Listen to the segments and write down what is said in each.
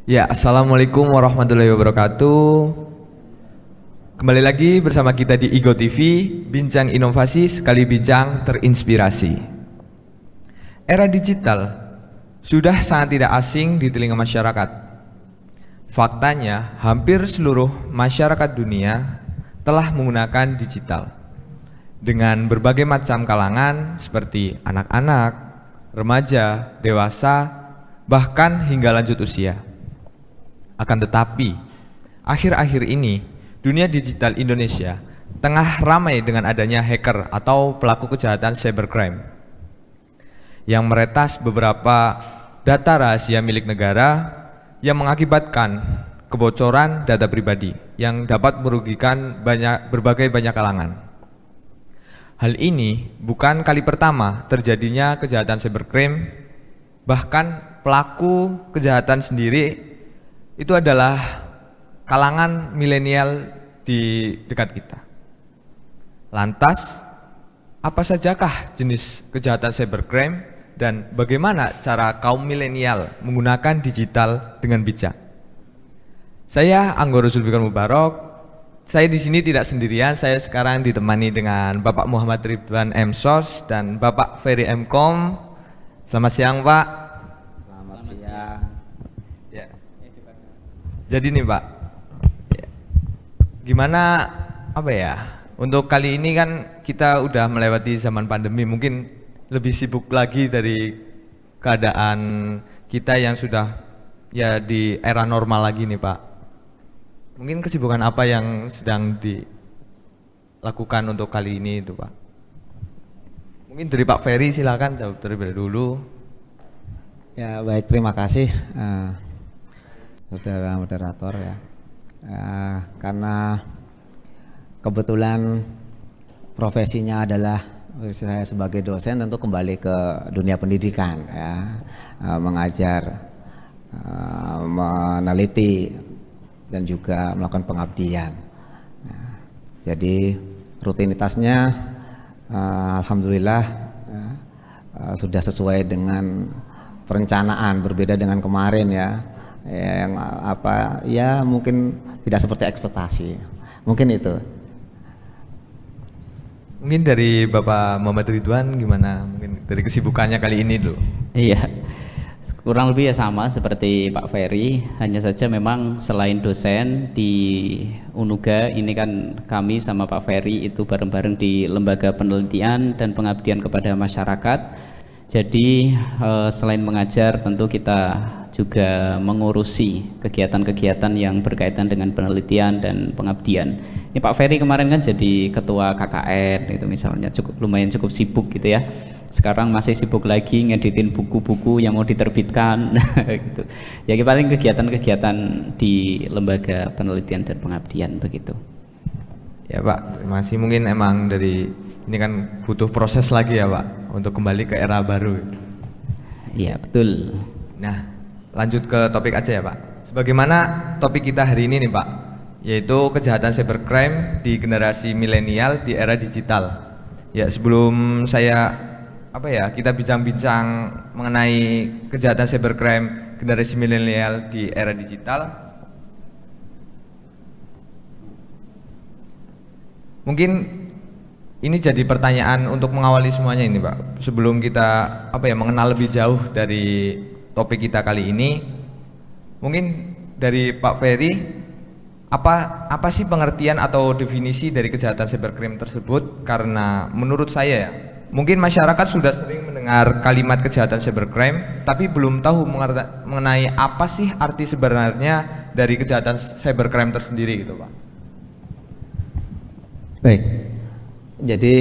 Ya, Assalamualaikum warahmatullahi wabarakatuh. Kembali lagi bersama kita di Igo TV, bincang inovasi sekali bincang terinspirasi. Era digital sudah sangat tidak asing di telinga masyarakat. Faktanya, hampir seluruh masyarakat dunia telah menggunakan digital dengan berbagai macam kalangan seperti anak-anak, remaja, dewasa, bahkan hingga lanjut usia. Akan tetapi, akhir-akhir ini dunia digital Indonesia tengah ramai dengan adanya hacker atau pelaku kejahatan cybercrime yang meretas beberapa data rahasia milik negara yang mengakibatkan kebocoran data pribadi yang dapat merugikan berbagai banyak kalangan. Hal ini bukan kali pertama terjadinya kejahatan cybercrime, bahkan pelaku kejahatan sendiri itu adalah kalangan milenial di dekat kita. Lantas, apa sajakah jenis kejahatan cybercrime dan bagaimana cara kaum milenial menggunakan digital dengan bijak? Saya Anggoro Zulfikar Mubarok. Saya di sini tidak sendirian. Saya sekarang ditemani dengan Bapak Muhammad Ridwan M. Sos dan Bapak Ferry M. Kom. Selamat siang, Pak. Selamat siang. Ya. Jadi nih, Pak, gimana untuk kali ini kan kita udah melewati zaman pandemi, mungkin lebih sibuk lagi dari keadaan kita yang sudah ya di era normal lagi nih, Pak. Mungkin kesibukan apa yang sedang dilakukan untuk kali ini itu, Pak? Mungkin dari Pak Ferry silakan jawab terlebih dulu. Ya baik, terima kasih saudara moderator ya. Karena kebetulan profesinya adalah saya sebagai dosen, tentu kembali ke dunia pendidikan ya, mengajar, meneliti dan juga melakukan pengabdian. Jadi rutinitasnya alhamdulillah sudah sesuai dengan perencanaan, berbeda dengan kemarin ya. Yang mungkin tidak seperti ekspektasi, mungkin itu. Mungkin dari Bapak Muhammad Ridwan gimana, mungkin dari kesibukannya kali ini dulu? Iya, kurang lebih ya sama seperti Pak Ferry, hanya saja memang selain dosen di Unuga ini kan kami sama Pak Ferry itu bareng-bareng di lembaga penelitian dan pengabdian kepada masyarakat. Jadi selain mengajar, tentu kita juga mengurusi kegiatan-kegiatan yang berkaitan dengan penelitian dan pengabdian. Ini Pak Ferry kemarin kan jadi ketua KKN itu misalnya, lumayan cukup sibuk gitu ya. Sekarang masih sibuk lagi ngeditin buku-buku yang mau diterbitkan gitu. Ya paling kegiatan-kegiatan di lembaga penelitian dan pengabdian begitu. Ya Pak, masih mungkin emang dari ini kan butuh proses lagi ya Pak untuk kembali ke era baru. Iya betul. Nah, lanjut ke topik aja ya Pak. Sebagaimana topik kita hari ini nih Pak, yaitu kejahatan cybercrime di generasi milenial di era digital. Ya sebelum kita bincang-bincang mengenai kejahatan cybercrime generasi milenial di era digital, mungkin ini jadi pertanyaan untuk mengawali semuanya ini Pak. Sebelum kita mengenal lebih jauh dari topik kita kali ini, mungkin dari Pak Ferry, apa sih pengertian atau definisi dari kejahatan cybercrime tersebut? Karena menurut saya ya, mungkin masyarakat sudah sering mendengar kalimat kejahatan cybercrime, tapi belum tahu mengenai apa sih arti sebenarnya dari kejahatan cybercrime tersendiri gitu Pak. Baik, jadi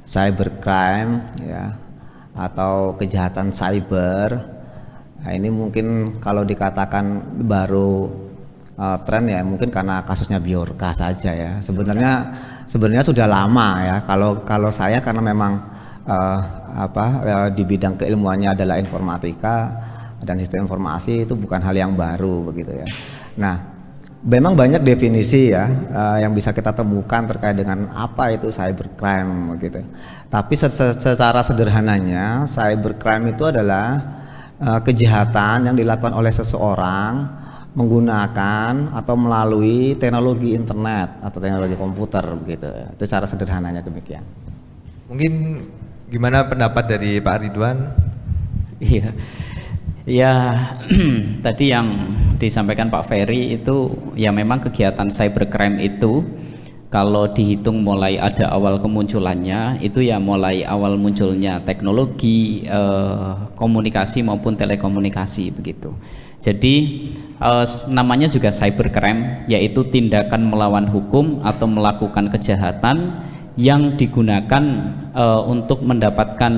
cybercrime ya, atau kejahatan cyber, nah ini mungkin kalau dikatakan baru tren ya, mungkin karena kasusnya Bjorka saja ya. Sebenarnya sudah lama ya. Kalau saya karena memang di bidang keilmuannya adalah informatika dan sistem informasi, itu bukan hal yang baru begitu ya. Nah, memang banyak definisi ya yang bisa kita temukan terkait dengan apa itu cybercrime gitu. Tapi secara sederhananya cybercrime itu adalah kejahatan yang dilakukan oleh seseorang menggunakan atau melalui teknologi internet atau teknologi komputer begitu. Itu cara sederhananya demikian. Mungkin gimana pendapat dari Pak Ridwan? Iya, ya tadi yang disampaikan Pak Ferry itu ya memang kegiatan cybercrime itu kalau dihitung mulai ada awal kemunculannya itu ya mulai awal munculnya teknologi komunikasi maupun telekomunikasi begitu. Jadi namanya juga cybercrime, yaitu tindakan melawan hukum atau melakukan kejahatan yang digunakan untuk mendapatkan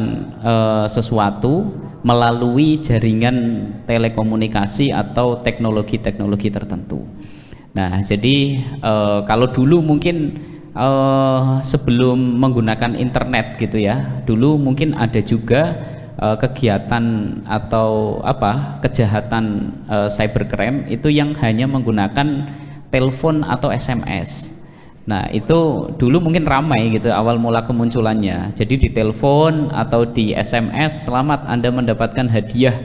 sesuatu melalui jaringan telekomunikasi atau teknologi-teknologi tertentu. Nah, jadi kalau dulu mungkin sebelum menggunakan internet gitu ya, dulu mungkin ada juga kegiatan atau kejahatan cybercrime itu yang hanya menggunakan telepon atau SMS. Nah, itu dulu mungkin ramai gitu awal mula kemunculannya. Jadi di telepon atau di SMS, selamat Anda mendapatkan hadiah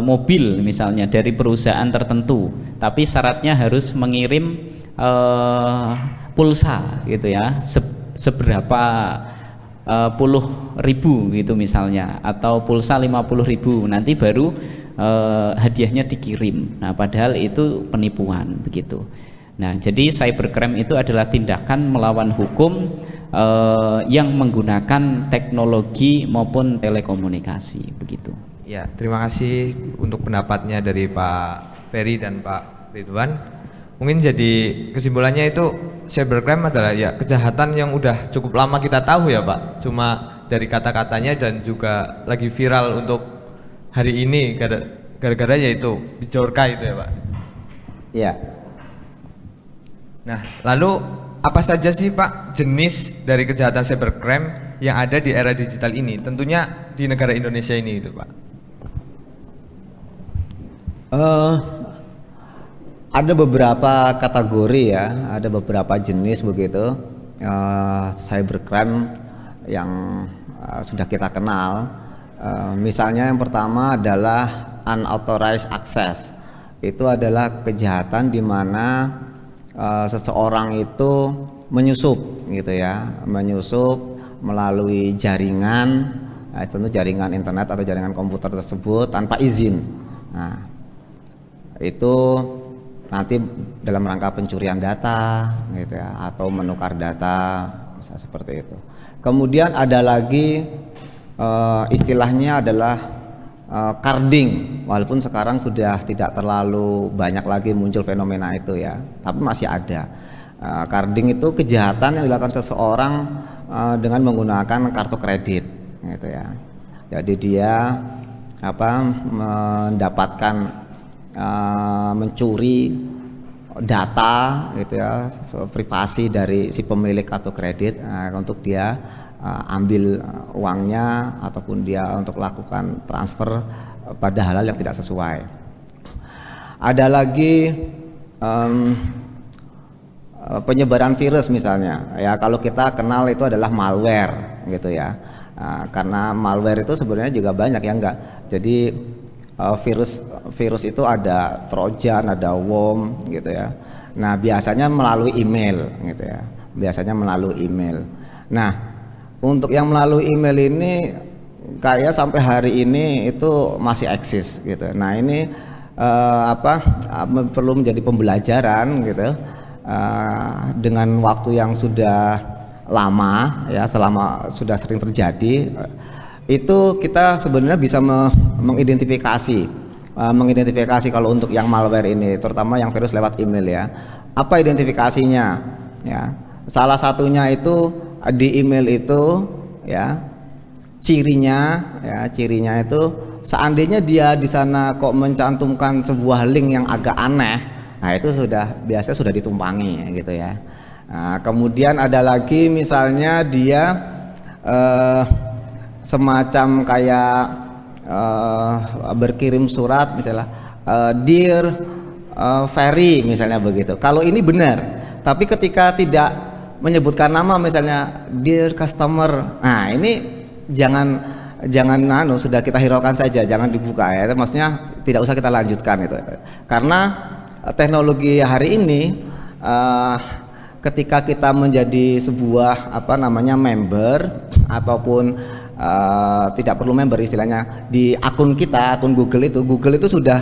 mobil misalnya dari perusahaan tertentu, tapi syaratnya harus mengirim pulsa gitu ya, seberapa puluh ribu gitu misalnya, atau pulsa 50.000 nanti baru hadiahnya dikirim. Nah, padahal itu penipuan begitu. Nah, jadi cybercrime itu adalah tindakan melawan hukum yang menggunakan teknologi maupun telekomunikasi begitu. Ya, terima kasih untuk pendapatnya dari Pak Ferry dan Pak Ridwan. Mungkin jadi kesimpulannya itu cybercrime adalah ya kejahatan yang udah cukup lama kita tahu ya Pak. Cuma dari kata-katanya dan juga lagi viral untuk hari ini gara-gara yaitu Bjorka itu ya Pak. Iya. Nah, lalu apa saja sih Pak jenis dari kejahatan cybercrime yang ada di era digital ini? Tentunya di negara Indonesia ini itu Pak. Ada beberapa kategori ya, ada beberapa jenis begitu cybercrime yang sudah kita kenal. Misalnya yang pertama adalah unauthorized access. Itu adalah kejahatan di mana seseorang itu menyusup gitu ya, menyusup melalui jaringan, tentu jaringan internet atau jaringan komputer tersebut tanpa izin. Nah, itu nanti dalam rangka pencurian data gitu ya, atau menukar data bisa seperti itu. Kemudian ada lagi istilahnya adalah carding, walaupun sekarang sudah tidak terlalu banyak lagi muncul fenomena itu ya, tapi masih ada. Carding itu kejahatan yang dilakukan seseorang dengan menggunakan kartu kredit gitu ya. Jadi dia mendapatkan mencuri data gitu ya, privasi dari si pemilik kartu kredit untuk dia ambil uangnya ataupun dia untuk lakukan transfer pada hal-hal yang tidak sesuai. Ada lagi penyebaran virus misalnya ya, kalau kita kenal itu adalah malware gitu ya. Karena malware itu sebenarnya juga banyak ya enggak. Jadi virus itu ada trojan, ada worm gitu ya. Nah, biasanya melalui email gitu ya. Biasanya melalui email. Nah, untuk yang melalui email ini kayak sampai hari ini itu masih eksis gitu. Nah, ini perlu menjadi pembelajaran gitu. Dengan waktu yang sudah lama ya, selama sudah sering terjadi, itu kita sebenarnya bisa mengidentifikasi kalau untuk yang malware ini, terutama yang virus lewat email ya. Apa identifikasinya ya? Salah satunya itu di email itu ya, cirinya itu seandainya dia di sana kok mencantumkan sebuah link yang agak aneh, nah itu biasanya sudah ditumpangi gitu ya. Nah, kemudian ada lagi misalnya dia semacam kayak berkirim surat misalnya Dear Ferry misalnya begitu. Kalau ini benar, tapi ketika tidak menyebutkan nama misalnya Dear Customer, nah ini jangan sudah kita hiraukan saja, jangan dibuka ya. Maksudnya tidak usah kita lanjutkan itu. Karena teknologi hari ini ketika kita menjadi sebuah member ataupun tidak perlu member istilahnya, di akun kita, akun Google itu sudah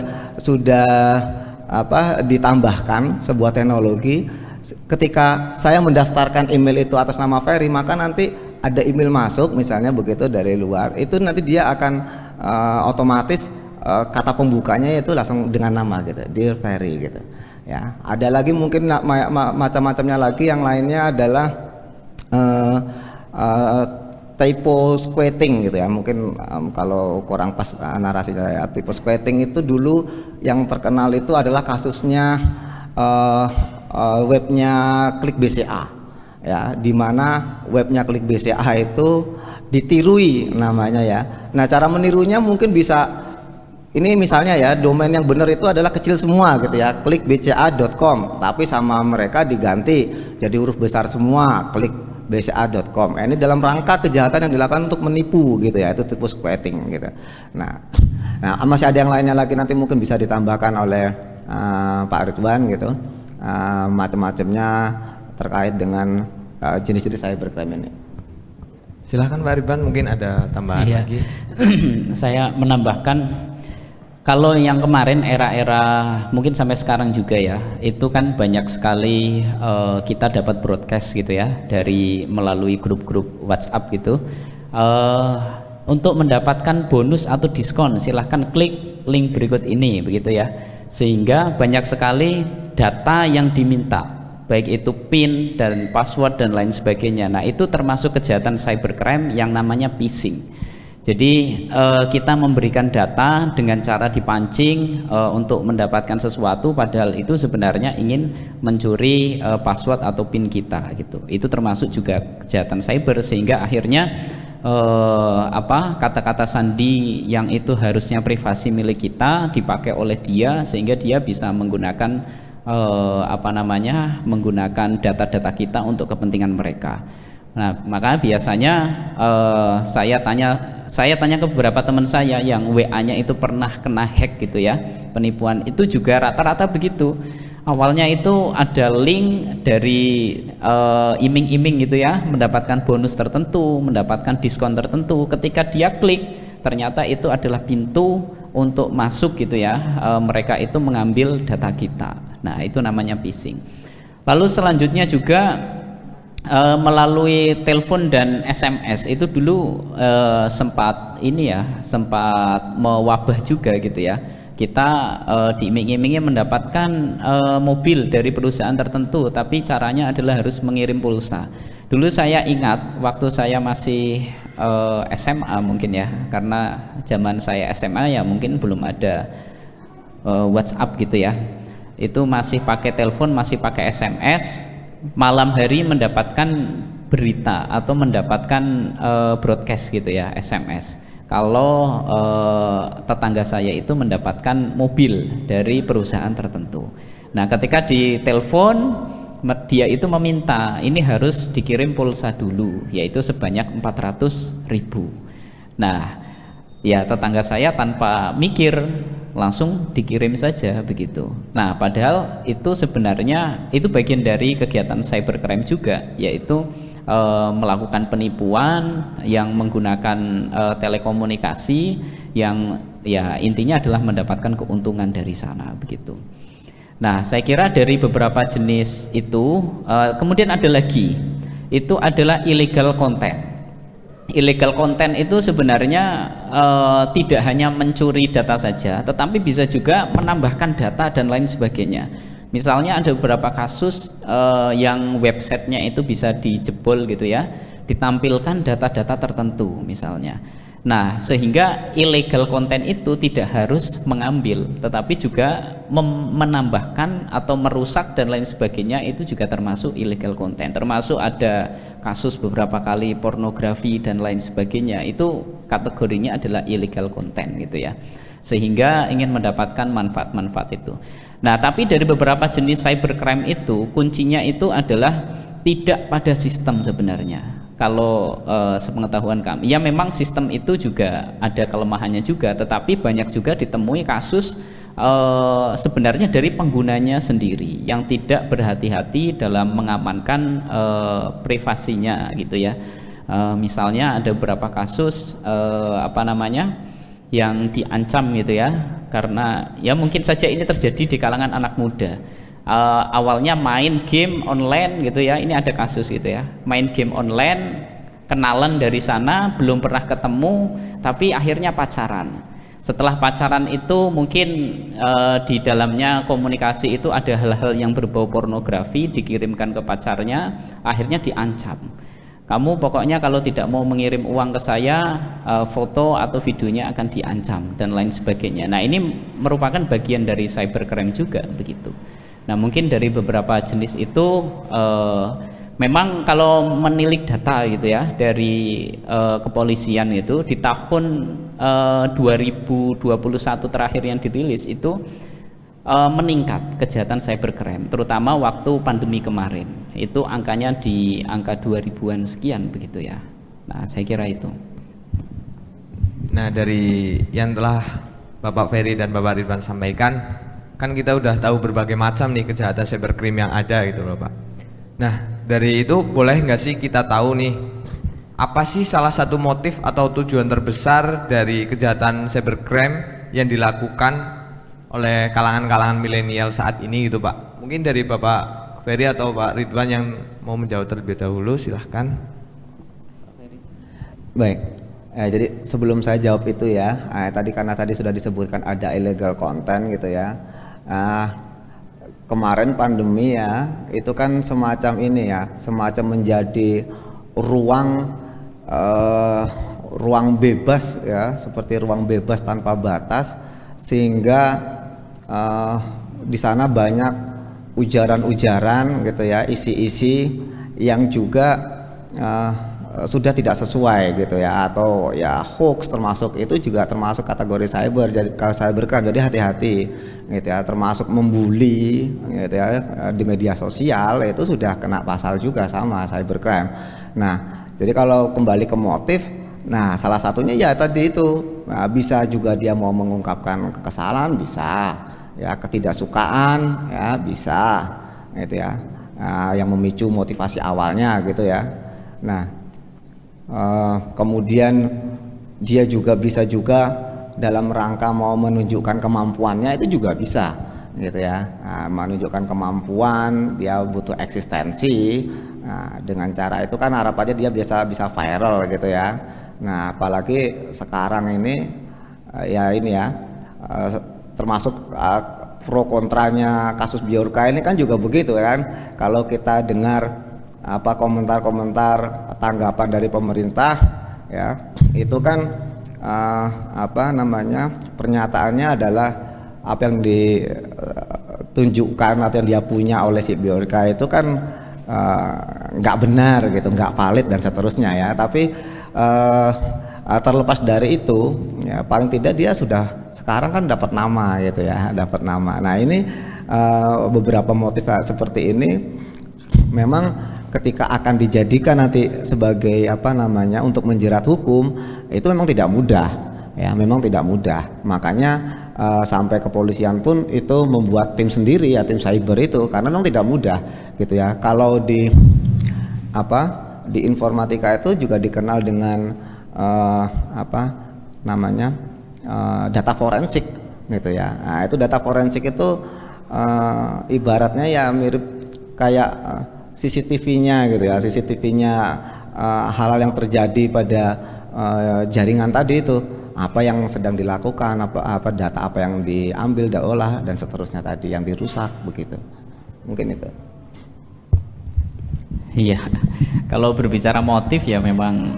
ditambahkan sebuah teknologi. Ketika saya mendaftarkan email itu atas nama Ferry, maka nanti ada email masuk misalnya begitu dari luar, itu nanti dia akan otomatis kata pembukanya itu langsung dengan nama gitu, Dear Ferry gitu ya. Ada lagi mungkin macam-macamnya lagi, yang lainnya adalah typo squatting gitu ya. Mungkin kalau kurang pas narasinya ya, typo squatting itu dulu yang terkenal itu adalah kasusnya webnya Klik BCA ya, dimana webnya Klik BCA itu ditirui namanya ya. Nah, cara menirunya mungkin bisa, ini misalnya ya, domain yang benar itu adalah kecil semua gitu ya, klikbca.com, tapi sama mereka diganti jadi huruf besar semua, klikbca.com. Ini dalam rangka kejahatan yang dilakukan untuk menipu gitu ya, itu typo squatting gitu. Nah masih ada yang lainnya lagi, nanti mungkin bisa ditambahkan oleh Pak Ridwan gitu, macam-macamnya terkait dengan jenis-jenis cybercrime ini. Silahkan Pak Ridwan, mungkin ada tambahan lagi. Saya menambahkan, kalau yang kemarin era-era mungkin sampai sekarang juga ya, itu kan banyak sekali kita dapat broadcast gitu ya, dari melalui grup-grup WhatsApp gitu. Untuk mendapatkan bonus atau diskon silahkan klik link berikut ini begitu ya. Sehingga banyak sekali data yang diminta, baik itu PIN dan password dan lain sebagainya. Nah, itu termasuk kejahatan cybercrime yang namanya phishing. Jadi kita memberikan data dengan cara dipancing untuk mendapatkan sesuatu, padahal itu sebenarnya ingin mencuri password atau PIN kita gitu. Itu termasuk juga kejahatan cyber, sehingga akhirnya kata-kata sandi yang itu harusnya privasi milik kita dipakai oleh dia, sehingga dia bisa menggunakan menggunakan data-data kita untuk kepentingan mereka. Nah, maka biasanya saya tanya ke beberapa teman saya yang WA-nya itu pernah kena hack gitu ya, penipuan, itu juga rata-rata begitu. Awalnya itu ada link dari iming-iming gitu ya, mendapatkan bonus tertentu, mendapatkan diskon tertentu. Ketika dia klik, ternyata itu adalah pintu untuk masuk gitu ya, mereka itu mengambil data kita. Nah, itu namanya phishing. Lalu selanjutnya juga melalui telepon dan SMS itu dulu sempat mewabah juga gitu ya. Kita diiming-imingi mendapatkan mobil dari perusahaan tertentu, tapi caranya adalah harus mengirim pulsa. Dulu saya ingat waktu saya masih SMA mungkin ya, karena zaman saya SMA ya mungkin belum ada WhatsApp gitu ya. Itu masih pakai telepon, masih pakai SMS. Malam hari mendapatkan berita atau mendapatkan broadcast gitu ya, SMS. Kalau tetangga saya itu mendapatkan mobil dari perusahaan tertentu. Nah, ketika ditelepon, dia itu meminta ini harus dikirim pulsa dulu, yaitu sebanyak 400.000. Nah, ya tetangga saya tanpa mikir langsung dikirim saja begitu. Nah, padahal itu sebenarnya itu bagian dari kegiatan cybercrime juga, yaitu melakukan penipuan yang menggunakan telekomunikasi yang ya intinya adalah mendapatkan keuntungan dari sana begitu. Nah, saya kira dari beberapa jenis itu kemudian ada lagi, itu adalah illegal content. Illegal content itu sebenarnya tidak hanya mencuri data saja, tetapi bisa juga menambahkan data dan lain sebagainya. Misalnya ada beberapa kasus yang websitenya itu bisa dijebol gitu ya, ditampilkan data-data tertentu misalnya. Nah, sehingga illegal content itu tidak harus mengambil, tetapi juga menambahkan atau merusak dan lain sebagainya, itu juga termasuk illegal content. Termasuk ada kasus beberapa kali pornografi dan lain sebagainya, itu kategorinya adalah illegal content gitu ya, sehingga ingin mendapatkan manfaat-manfaat itu. Nah, tapi dari beberapa jenis cybercrime itu kuncinya itu adalah tidak pada sistem sebenarnya. kalau sepengetahuan kami, ya memang sistem itu juga ada kelemahannya juga, tetapi banyak juga ditemui kasus sebenarnya dari penggunanya sendiri yang tidak berhati-hati dalam mengamankan privasinya gitu ya. Misalnya ada beberapa kasus yang diancam gitu ya, karena ya mungkin saja ini terjadi di kalangan anak muda. Awalnya main game online gitu ya, ini ada kasus gitu ya, main game online, kenalan dari sana, belum pernah ketemu, tapi akhirnya pacaran. Setelah pacaran itu mungkin di dalamnya komunikasi itu ada hal-hal yang berbau pornografi dikirimkan ke pacarnya, akhirnya diancam. Kamu pokoknya kalau tidak mau mengirim uang ke saya, foto atau videonya akan diancam dan lain sebagainya. Nah, ini merupakan bagian dari cybercrime juga begitu. Nah, mungkin dari beberapa jenis itu memang kalau menilik data gitu ya dari kepolisian itu di tahun 2021 terakhir yang dirilis itu meningkat kejahatan cybercrime, terutama waktu pandemi kemarin. Itu angkanya di angka 2000-an sekian begitu ya. Nah, saya kira itu. Nah, dari yang telah Bapak Ferry dan Bapak Ridwan sampaikan, kan kita udah tahu berbagai macam nih kejahatan cybercrime yang ada gitu loh Pak. Nah, dari itu boleh nggak sih kita tahu nih, apa sih salah satu motif atau tujuan terbesar dari kejahatan cybercrime yang dilakukan oleh kalangan-kalangan milenial saat ini gitu Pak? Mungkin dari Bapak Ferry atau Pak Ridwan yang mau menjawab terlebih dahulu, silahkan. Baik, jadi sebelum saya jawab itu ya, karena tadi sudah disebutkan ada illegal content gitu ya. Kemarin pandemi ya, itu kan semacam ini ya, semacam menjadi ruang bebas ya, seperti ruang bebas tanpa batas, sehingga di sana banyak ujaran-ujaran gitu ya, isi-isi yang juga sudah tidak sesuai gitu ya, atau ya hoax termasuk, itu juga termasuk kategori cybercrime. Jadi hati-hati gitu ya, termasuk membuli gitu ya di media sosial, itu sudah kena pasal juga sama cybercrime. Nah, jadi kalau kembali ke motif, nah salah satunya ya tadi itu, bisa juga dia mau mengungkapkan kekesalan, bisa ya, ketidaksukaan ya, bisa gitu ya, yang memicu motivasi awalnya gitu ya. Nah, kemudian dia juga bisa juga dalam rangka mau menunjukkan kemampuannya, itu juga bisa gitu ya. Menunjukkan kemampuan, dia butuh eksistensi. Nah, dengan cara itu kan harapannya dia bisa viral gitu ya. Nah, apalagi sekarang ini termasuk pro kontranya kasus Biorka ini kan juga begitu kan. Kalau kita dengar komentar-komentar tanggapan dari pemerintah ya, itu kan pernyataannya adalah apa yang ditunjukkan atau yang dia punya oleh si Biorka itu kan nggak benar gitu, nggak valid dan seterusnya ya. Tapi terlepas dari itu ya, paling tidak dia sudah sekarang kan dapat nama gitu ya, dapat nama. Nah, ini beberapa motif seperti ini memang ketika akan dijadikan nanti sebagai untuk menjerat hukum, itu memang tidak mudah ya, memang tidak mudah. Makanya sampai kepolisian pun itu membuat tim sendiri ya, tim cyber itu, karena memang tidak mudah gitu ya. Kalau di informatika itu juga dikenal dengan data forensik gitu ya. Nah, itu data forensik itu ibaratnya ya mirip kayak CCTV-nya gitu ya, CCTV-nya hal-hal yang terjadi pada jaringan tadi itu, apa yang sedang dilakukan, data apa yang diambil, diolah dan seterusnya tadi yang dirusak begitu. Mungkin itu. Iya, kalau berbicara motif ya memang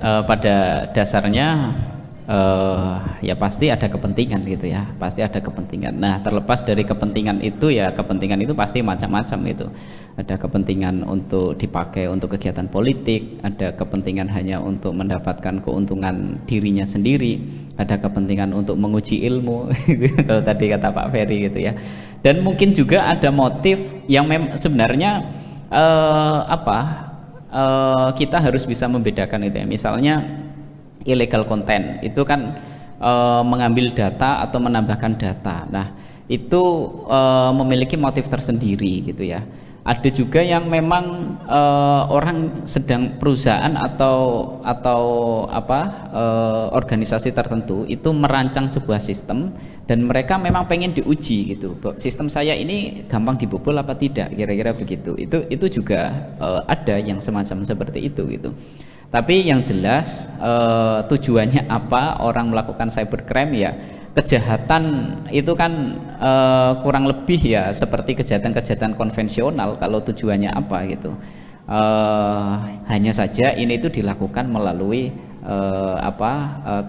pada dasarnya ya pasti ada kepentingan gitu ya, pasti ada kepentingan. Nah, terlepas dari kepentingan itu ya, kepentingan itu pasti macam-macam gitu. Ada kepentingan untuk dipakai untuk kegiatan politik, ada kepentingan hanya untuk mendapatkan keuntungan dirinya sendiri, ada kepentingan untuk menguji ilmu kalau tadi kata Pak Ferry gitu ya. Dan mungkin juga ada motif yang sebenarnya kita harus bisa membedakan itu ya. Misalnya illegal content itu kan mengambil data atau menambahkan data. Nah, itu memiliki motif tersendiri gitu ya. Ada juga yang memang orang sedang perusahaan atau organisasi tertentu itu merancang sebuah sistem dan mereka memang pengen diuji gitu. Sistem saya ini gampang dibobol apa tidak, kira-kira begitu. Itu juga ada yang semacam seperti itu gitu. Tapi yang jelas tujuannya apa orang melakukan cybercrime ya, kejahatan itu kan kurang lebih ya seperti kejahatan-kejahatan konvensional kalau tujuannya apa gitu. Hanya saja ini itu dilakukan melalui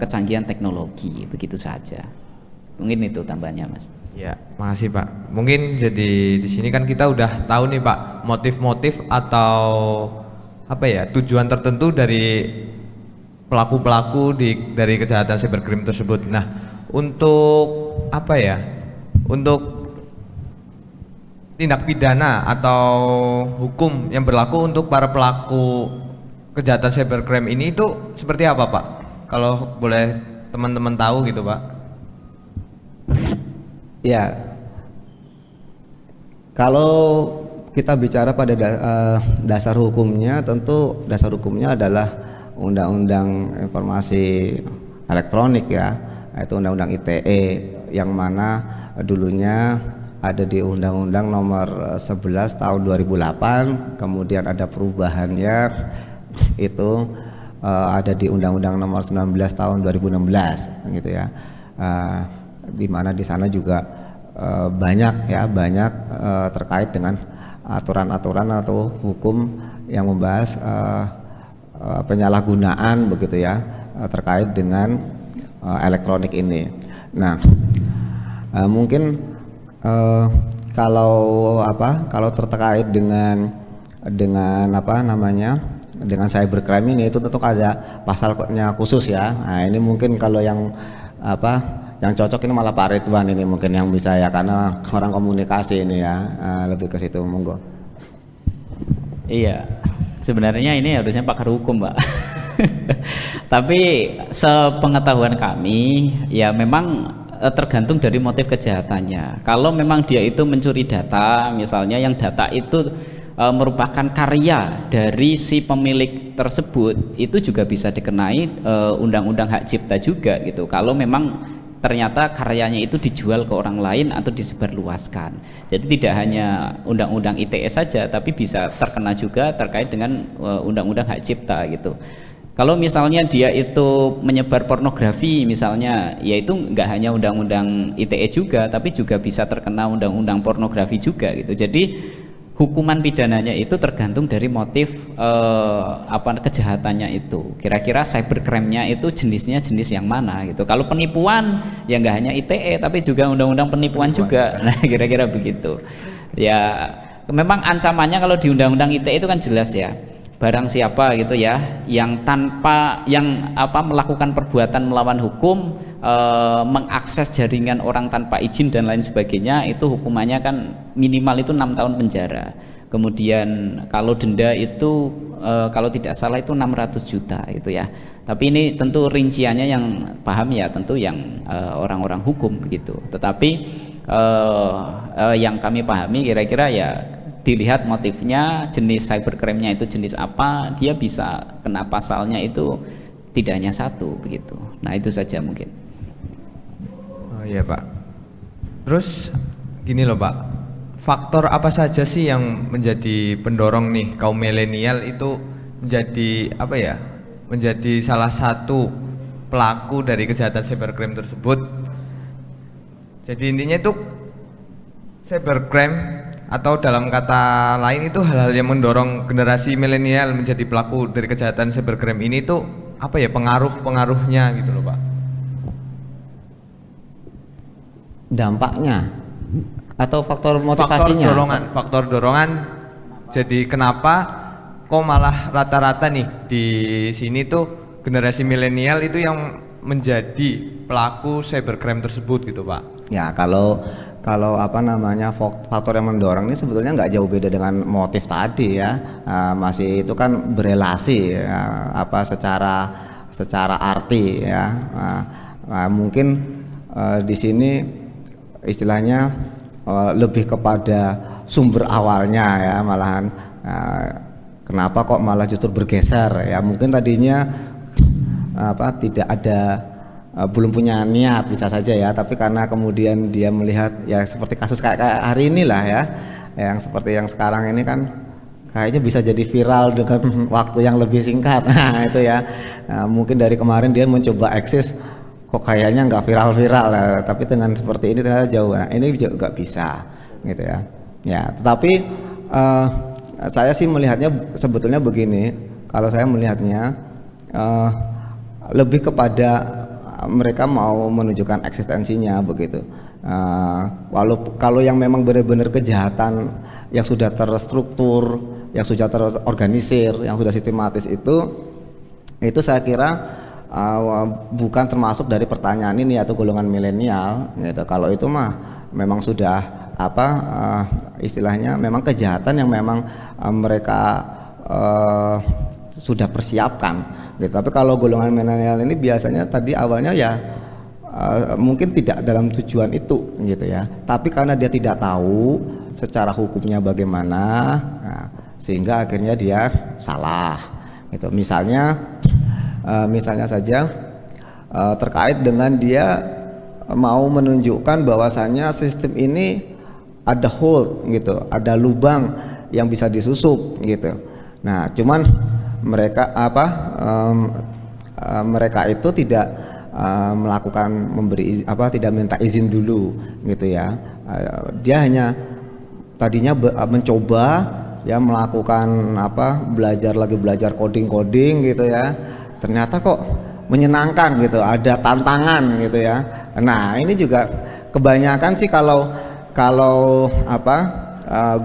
kecanggihan teknologi, begitu saja. Mungkin itu tambahnya, Mas. Ya, makasih Pak. Mungkin jadi di sini kan kita udah tahu nih Pak motif-motif atau tujuan tertentu dari pelaku-pelaku dari kejahatan cybercrime tersebut. Nah, untuk untuk tindak pidana atau hukum yang berlaku untuk para pelaku kejahatan cybercrime ini itu seperti apa Pak? Kalau boleh teman-teman tahu gitu Pak. Ya, kalau kita bicara pada dasar hukumnya, tentu dasar hukumnya adalah Undang-Undang Informasi Elektronik ya, yaitu Undang-Undang ITE, yang mana dulunya ada di Undang-Undang Nomor 11 Tahun 2008, kemudian ada perubahannya itu ada di Undang-Undang Nomor 19 Tahun 2016 gitu ya, di mana di sana juga banyak terkait dengan aturan-aturan atau hukum yang membahas penyalahgunaan begitu ya terkait dengan elektronik ini. Nah, mungkin kalau terkait dengan dengan cybercrime ini itu tentu ada pasalnya khusus ya. Nah, ini mungkin kalau yang cocok ini malah Pak Ridwan ini mungkin yang bisa ya, karena orang komunikasi ini ya, lebih ke situ, monggo. Iya, sebenarnya ini harusnya pakar hukum Pak. Tapi sepengetahuan kami ya memang tergantung dari motif kejahatannya. Kalau memang dia itu mencuri data, misalnya yang data itu merupakan karya dari si pemilik tersebut, itu juga bisa dikenai undang-undang hak cipta juga gitu. Kalau memang ternyata karyanya itu dijual ke orang lain atau disebarluaskan. Jadi tidak hanya undang-undang ITE saja, tapi bisa terkena juga terkait dengan undang-undang hak cipta gitu. Kalau misalnya dia itu menyebar pornografi misalnya, yaitu nggak hanya undang-undang ITE juga, tapi juga bisa terkena undang-undang pornografi juga gitu. Jadi hukuman pidananya itu tergantung dari motif kejahatannya itu. Kira-kira cybercrime-nya itu jenisnya jenis yang mana gitu. Kalau penipuan ya nggak hanya ITE tapi juga undang-undang penipuan juga. Nah, kira-kira begitu. Ya, memang ancamannya kalau di undang-undang ITE itu kan jelas ya. Barang siapa gitu ya yang melakukan perbuatan melawan hukum, mengakses jaringan orang tanpa izin dan lain sebagainya, itu hukumannya kan minimal itu 6 tahun penjara. Kemudian kalau denda itu kalau tidak salah itu 600 juta gitu ya. Tapi ini tentu rinciannya yang paham ya tentu yang orang-orang hukum gitu. Tetapi yang kami pahami kira-kira ya dilihat motifnya, jenis cybercrime-nya itu jenis apa, dia bisa kena pasalnya itu tidak hanya satu begitu. Nah, itu saja mungkin. Oh iya Pak. Terus gini loh Pak, faktor apa saja sih yang menjadi pendorong nih kaum milenial itu menjadi salah satu pelaku dari kejahatan cybercrime tersebut? Jadi intinya itu cybercrime atau dalam kata lain itu hal-hal yang mendorong generasi milenial menjadi pelaku dari kejahatan cybercrime ini tuh pengaruh-pengaruhnya gitu loh Pak. Dampaknya atau faktor motivasinya? Faktor dorongan. Jadi kenapa kok malah rata-rata nih di sini tuh generasi milenial itu yang menjadi pelaku cybercrime tersebut gitu Pak? Ya, kalau kalau apa namanya faktor yang mendorong ini sebetulnya nggak jauh beda dengan motif tadi ya. Masih itu kan berelasi apa secara arti ya. Mungkin di sini istilahnya lebih kepada sumber awalnya ya, malahan kenapa kok malah justru bergeser ya, mungkin tadinya apa tidak ada belum punya niat bisa saja ya, tapi karena kemudian dia melihat ya seperti kasus kayak hari inilah ya, yang seperti yang sekarang ini kan kayaknya bisa jadi viral dengan waktu yang lebih singkat. Nah itu ya, mungkin dari kemarin dia mencoba eksis kok kayaknya nggak viral-viral ya, tapi dengan seperti ini ternyata jauh. Nah, ini juga nggak bisa gitu ya. Ya, tetapi saya sih melihatnya sebetulnya begini. Kalau saya melihatnya lebih kepada mereka mau menunjukkan eksistensinya begitu. Kalau yang memang benar-benar kejahatan yang sudah terstruktur, yang sudah terorganisir, yang sudah sistematis itu saya kira bukan termasuk dari pertanyaan ini atau golongan milenial gitu. Kalau itu mah memang sudah apa istilahnya memang kejahatan yang memang mereka sudah persiapkan gitu. Tapi kalau golongan milenial ini biasanya tadi awalnya ya mungkin tidak dalam tujuan itu gitu ya, tapi karena dia tidak tahu secara hukumnya bagaimana, sehingga akhirnya dia salah gitu. Misalnya saja terkait dengan dia mau menunjukkan bahwasannya sistem ini ada hole gitu, ada lubang yang bisa disusup gitu. Nah, cuman mereka mereka itu tidak melakukan tidak minta izin dulu gitu ya. Dia hanya tadinya mencoba ya melakukan belajar coding gitu ya. Ternyata kok menyenangkan gitu, ada tantangan gitu ya. Nah, ini juga kebanyakan sih kalau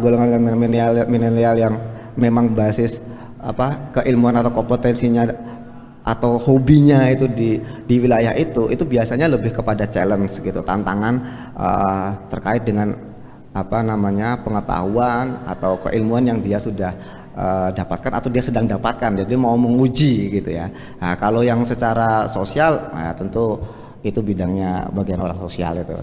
golongan milenial yang memang basis keilmuan atau kompetensinya atau hobinya itu di wilayah itu biasanya lebih kepada challenge gitu, tantangan terkait dengan pengetahuan atau keilmuan yang dia sudah dapatkan atau dia sedang dapatkan, jadi mau menguji gitu ya. Nah, kalau yang secara sosial tentu itu bidangnya bagian orang sosial itu.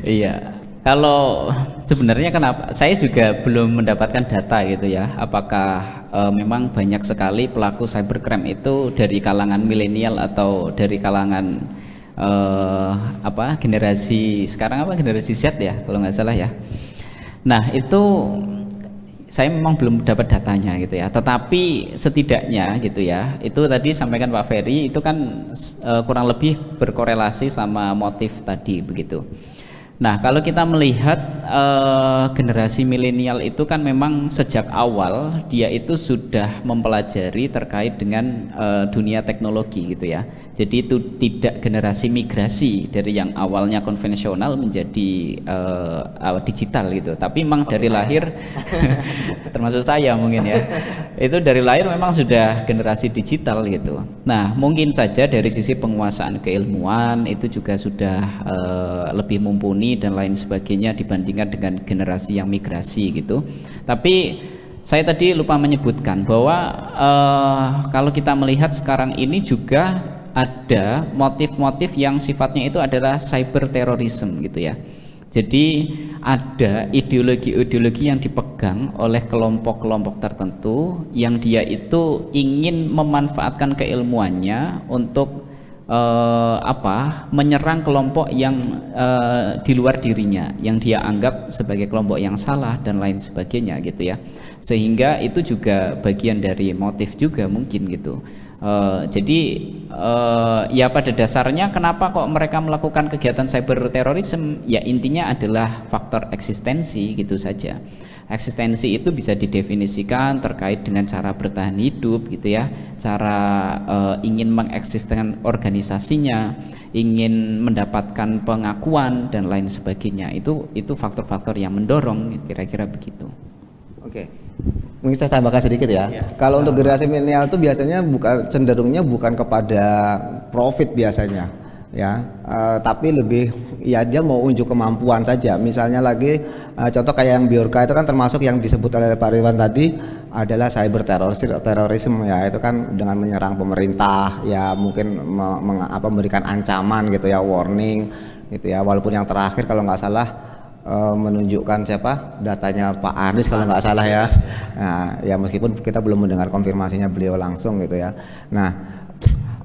Iya, kalau sebenarnya kenapa saya juga belum mendapatkan data gitu ya, apakah memang banyak sekali pelaku cybercrime itu dari kalangan milenial atau dari kalangan generasi sekarang generasi Z ya kalau nggak salah ya. Nah itu saya memang belum dapat datanya gitu ya, tetapi setidaknya gitu ya, itu tadi sampaikan Pak Ferry itu kan kurang lebih berkorelasi sama motif tadi begitu. Nah, kalau kita melihat generasi milenial itu kan memang sejak awal dia itu sudah mempelajari terkait dengan dunia teknologi gitu ya. Jadi itu tidak generasi migrasi dari yang awalnya konvensional menjadi digital gitu. Tapi memang dari lahir termasuk saya mungkin ya. Itu dari lahir memang sudah generasi digital gitu. Nah, mungkin saja dari sisi penguasaan keilmuan itu juga sudah lebih mumpuni dan lain sebagainya dibandingkan dengan generasi yang migrasi gitu. Tapi saya tadi lupa menyebutkan bahwa kalau kita melihat sekarang ini juga ada motif-motif yang sifatnya itu adalah cyber terrorism gitu ya. Jadi ada ideologi-ideologi yang dipegang oleh kelompok-kelompok tertentu yang dia itu ingin memanfaatkan keilmuannya untuk menyerang kelompok yang di luar dirinya, yang dia anggap sebagai kelompok yang salah dan lain sebagainya gitu ya. Sehingga itu juga bagian dari motif juga mungkin gitu. Jadi ya pada dasarnya kenapa kok mereka melakukan kegiatan cyber terorisme, ya intinya adalah faktor eksistensi gitu saja. Eksistensi itu bisa didefinisikan terkait dengan cara bertahan hidup gitu ya, cara ingin mengeksiskan organisasinya, ingin mendapatkan pengakuan dan lain sebagainya. Itu faktor-faktor yang mendorong, kira-kira begitu. Oke. Mungkin saya tambahkan sedikit ya. Kalau untuk generasi milenial itu biasanya cenderungnya bukan kepada profit biasanya. ya, tapi lebih ya dia mau unjuk kemampuan saja. Misalnya lagi contoh kayak yang Bjorka itu kan termasuk yang disebut oleh Pak Ridwan tadi adalah cyber terorisme ya, itu kan dengan menyerang pemerintah ya, mungkin memberikan ancaman gitu ya, warning gitu ya. Walaupun yang terakhir kalau nggak salah menunjukkan siapa datanya Pak Anies kalau nggak salah ya. Nah, ya meskipun kita belum mendengar konfirmasinya beliau langsung gitu ya. Nah,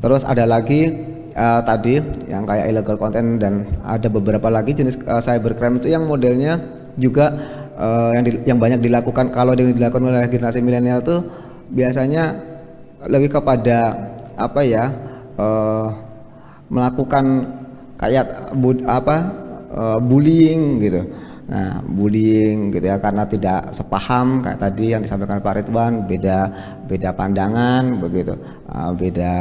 terus ada lagi tadi yang kayak illegal content, dan ada beberapa lagi jenis cybercrime itu yang modelnya juga yang banyak dilakukan. Kalau dilakukan oleh generasi milenial tuh biasanya lebih kepada apa ya, melakukan kayak bullying gitu. Nah, bullying gitu ya, karena tidak sepaham kayak tadi yang disampaikan Pak Ridwan, beda pandangan begitu, beda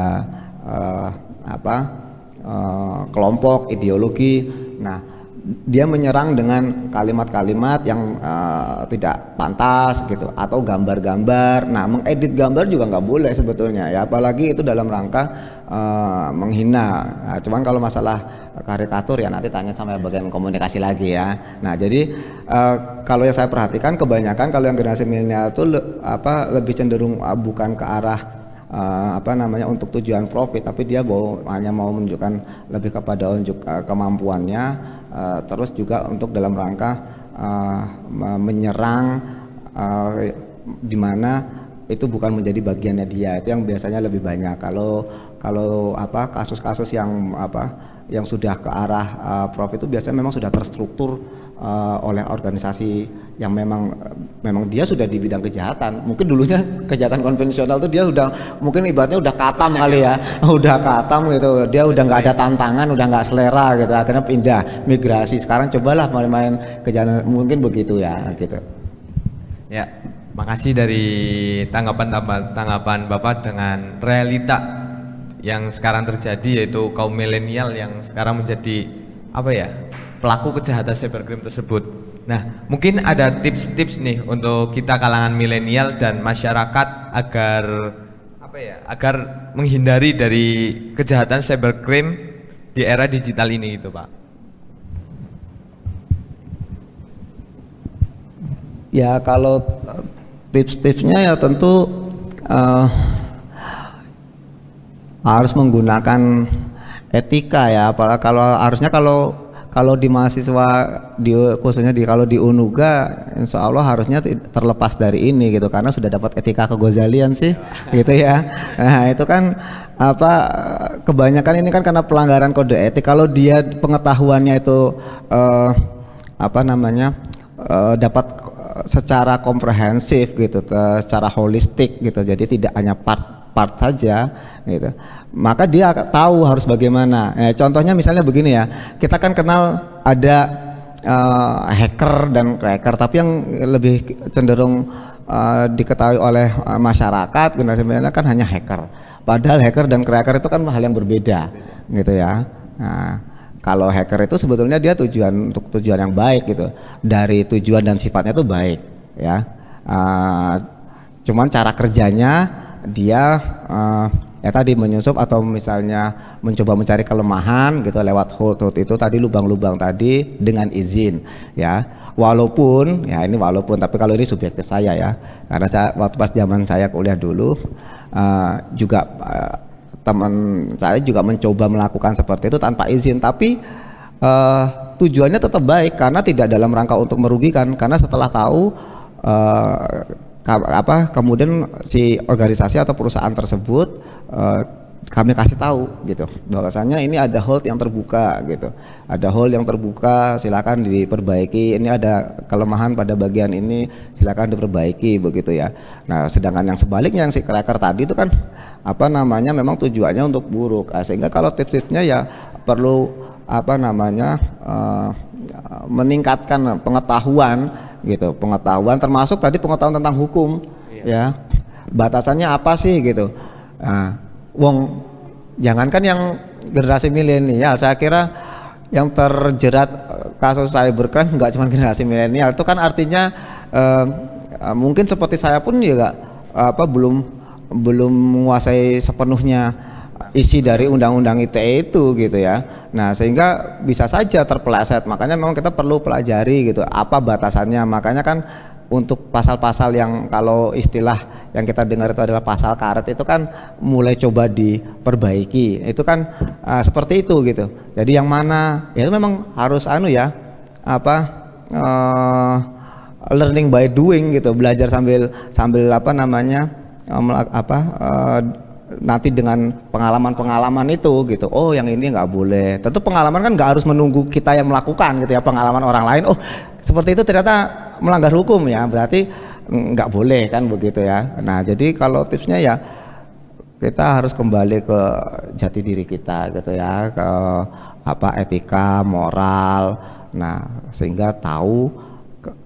kelompok ideologi. Nah, dia menyerang dengan kalimat-kalimat yang tidak pantas gitu, atau gambar-gambar. Nah, mengedit gambar juga nggak boleh sebetulnya ya, apalagi itu dalam rangka menghina. Nah, cuman kalau masalah karikatur ya nanti tanya sama bagian komunikasi lagi ya. Nah, jadi kalau yang saya perhatikan kebanyakan kalau yang generasi milenial itu lebih cenderung bukan ke arah untuk tujuan profit, tapi dia hanya mau menunjukkan lebih kepada unjuk kemampuannya, terus juga untuk dalam rangka menyerang di mana itu bukan menjadi bagiannya dia. Itu yang biasanya lebih banyak. Kalau kasus-kasus yang sudah ke arah profit itu biasanya memang sudah terstruktur oleh organisasi yang memang dia sudah di bidang kejahatan. Mungkin dulunya kejahatan konvensional itu dia udah mungkin ibaratnya udah katam kali ya, udah katam gitu, dia udah nggak ada tantangan, udah nggak selera gitu, akhirnya pindah migrasi. Sekarang cobalah main-main kejahatan, mungkin begitu ya gitu. Ya, makasih dari tanggapan Bapak dengan realita yang sekarang terjadi, yaitu kaum milenial yang sekarang menjadi pelaku kejahatan cybercrime tersebut. Nah, mungkin ada tips-tips nih untuk kita kalangan milenial dan masyarakat agar menghindari dari kejahatan cybercrime di era digital ini gitu, Pak. Ya, kalau tips-tipsnya ya tentu harus menggunakan etika ya. Apalagi kalau di mahasiswa khususnya kalau di Unuga, insya Allah harusnya terlepas dari ini gitu, karena sudah dapat etika kegozalian sih gitu ya. Nah, itu kan kebanyakan ini kan karena pelanggaran kode etik. Kalau dia pengetahuannya itu dapat secara komprehensif gitu, secara holistik gitu, jadi tidak hanya part saja gitu, maka dia tahu harus bagaimana. Contohnya misalnya begini ya, kita kan kenal ada hacker dan cracker, tapi yang lebih cenderung diketahui oleh masyarakat generasi milenial kan hanya hacker, padahal hacker dan cracker itu kan hal yang berbeda gitu ya. Nah, kalau hacker itu sebetulnya dia untuk tujuan yang baik gitu, dari tujuan dan sifatnya itu baik ya, cuman cara kerjanya dia tadi menyusup atau misalnya mencoba mencari kelemahan gitu lewat hole itu tadi, lubang-lubang tadi dengan izin ya. Walaupun tapi kalau ini subjektif saya ya, karena waktu pas zaman saya kuliah dulu juga teman saya juga mencoba melakukan seperti itu tanpa izin, tapi tujuannya tetap baik karena tidak dalam rangka untuk merugikan, karena setelah tahu kemudian si organisasi atau perusahaan tersebut kami kasih tahu gitu bahwasanya ini ada hold yang terbuka gitu, ada hold yang terbuka, silakan diperbaiki, ini ada kelemahan pada bagian ini, silakan diperbaiki begitu ya. Nah, sedangkan yang sebaliknya yang si cracker tadi itu kan memang tujuannya untuk buruk. Sehingga kalau tips-tipsnya ya perlu meningkatkan pengetahuan gitu, pengetahuan termasuk tadi pengetahuan tentang hukum ya, batasannya apa sih gitu. Nah, jangankan yang generasi milenial, saya kira yang terjerat kasus cybercrime nggak cuma generasi milenial, itu kan artinya mungkin seperti saya pun juga belum menguasai sepenuhnya isi dari undang-undang ITE itu gitu ya. Nah, sehingga bisa saja terpeleset. Makanya memang kita perlu pelajari gitu apa batasannya. Makanya kan untuk pasal-pasal yang kalau istilah yang kita dengar itu adalah pasal karet itu kan mulai coba diperbaiki. Itu kan seperti itu gitu. Jadi yang mana ya itu memang harus learning by doing gitu, belajar sambil nanti dengan pengalaman itu gitu. Oh, yang ini nggak boleh. Tentu pengalaman kan nggak harus menunggu kita yang melakukan gitu ya, pengalaman orang lain. Oh, seperti itu ternyata melanggar hukum ya, berarti nggak boleh kan begitu ya. Nah, jadi kalau tipsnya ya kita harus kembali ke jati diri kita gitu ya, ke etika, moral. Nah, sehingga tahu